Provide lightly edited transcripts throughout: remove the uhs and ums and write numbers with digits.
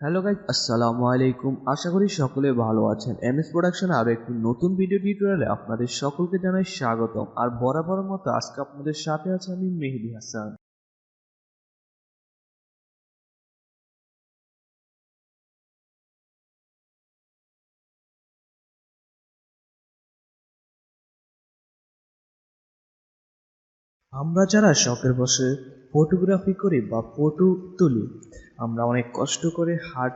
Hello guys, আসসালামু আলাইকুম। আশা করি সকলে ভালো আছেন। এমএস প্রোডাকশন আরও একটি নতুন ভিডিও টিউটোরিয়ালে আপনাদের সকলকে জানাই স্বাগতম। আর বরাবর মতো আজকে আপনাদের সাথে আছে আমি মেহেদি হাসান। আমরা যারা শখের বসে ফটোগ্রাফি করি বা ফটো তুলি, আমরা অনেক কষ্ট করে হার্ড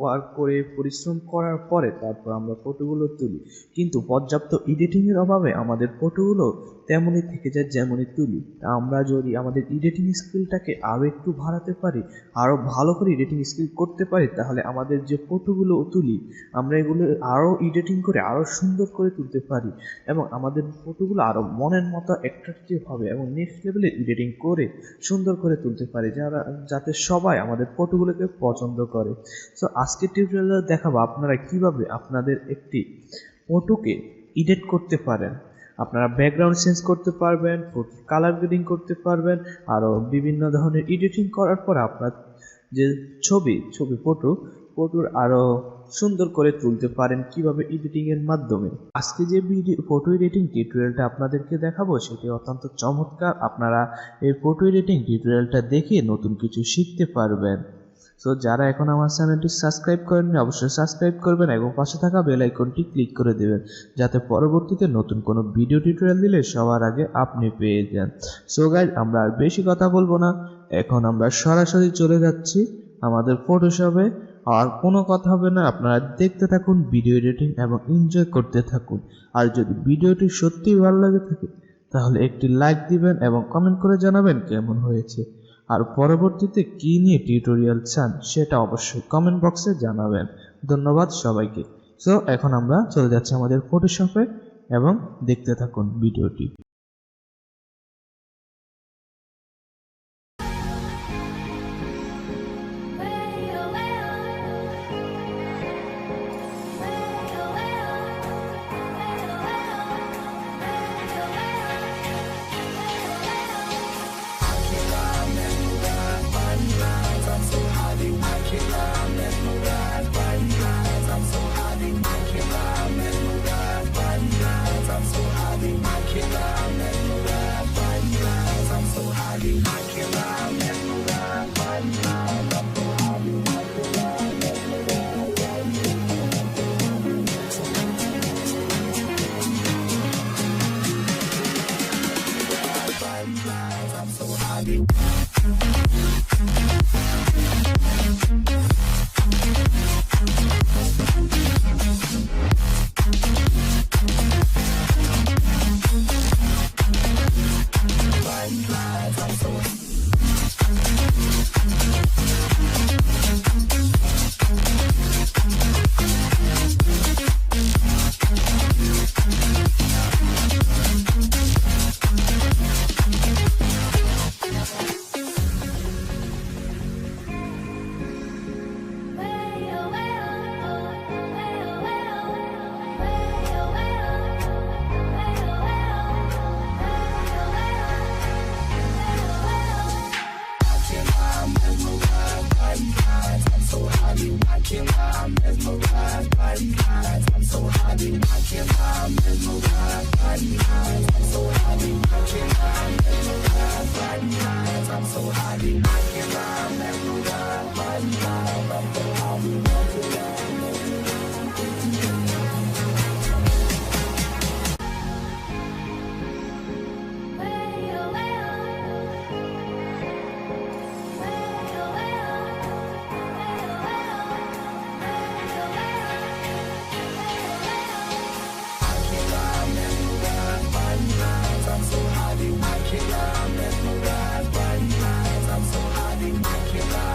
ওয়ার্ক করে পরিশ্রম করার পরে তারপর আমরা ফটোগুলো তুলি, কিন্তু পর্যাপ্ত এডিটিংয়ের অভাবে আমাদের ফটোগুলো তেমনই থেকে যায় যেমনই তুলি। আমরা যদি আমাদের এডিটিং স্কিলটাকে আরও একটু বাড়াতে পারি, আরও ভালো করে এডিটিং স্কিল করতে পারি, তাহলে আমাদের যে ফটোগুলো তুলি আমরা এগুলো আরও এডিটিং করে আরও সুন্দর করে তুলতে পারি এবং আমাদের ফটোগুলো আরও মনের মতো অ্যাট্রাকটিভ হবে এবং নেক্সট লেভেলে এডিটিং করে সুন্দর করে তুলতে পারি, যাতে সবাই আমাদের ফটোগুলোকে পছন্দ করে। সো আজকের টিউটোরিয়ালে দেখাবো আপনারা কিভাবে আপনাদের একটি ফটোকে এডিট করতে পারেন। আপনারা ব্যাকগ্রাউন্ড চেঞ্জ করতে পারবেন, কালার গ্রেডিং করতে পারবেন, আরও বিভিন্ন ধরনের এডিটিং করার পর আপনার যে ফটোর আরও সুন্দর করে তুলতে পারেন কিভাবে এডিটিং এর মাধ্যমে। আজকে যে ফটো এডিটিং টিউটোরিয়ালটা আপনাদেরকে দেখাবো সেটি অত্যন্ত চমৎকার। আপনারা এই ফটো এডিটিং টিউটোরিয়ালটা দেখে নতুন কিছু শিখতে পারবেন। সো যারা এখন আমার চ্যানেলটি সাবস্ক্রাইব করেননি অবশ্যই সাবস্ক্রাইব করবেন এবং পাশে থাকা বেল আইকনটি ক্লিক করে দেবেন, যাতে পরবর্তীতে নতুন কোনো ভিডিও টিউটোরিয়াল দিলে সবার আগে আপনি পেয়ে যান। সো গাইজ, আমরা আর বেশি কথা বলবো না, এখন আমরা সরাসরি চলে যাচ্ছি আমাদের ফটোশপে। আর কোনো কথা হবে না, আপনারা দেখতে থাকুন ভিডিও এডিটিং এবং এনজয় করতে থাকুন। আর যদি ভিডিওটি সত্যিই ভালো লাগে থাকে তাহলে একটি লাইক দিবেন এবং কমেন্ট করে জানাবেন কেমন হয়েছে। আর পরবর্তীতে কী নিয়ে টিউটোরিয়াল চান সেটা অবশ্যই কমেন্ট বক্সে জানাবেন। ধন্যবাদ সবাইকে। সো এখন আমরা চলে যাচ্ছি আমাদের ফটোশপে এবং দেখতে থাকুন ভিডিওটি। I'm so hot in my killer,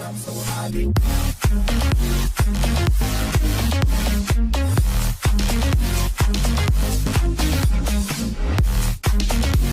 I'm so hot.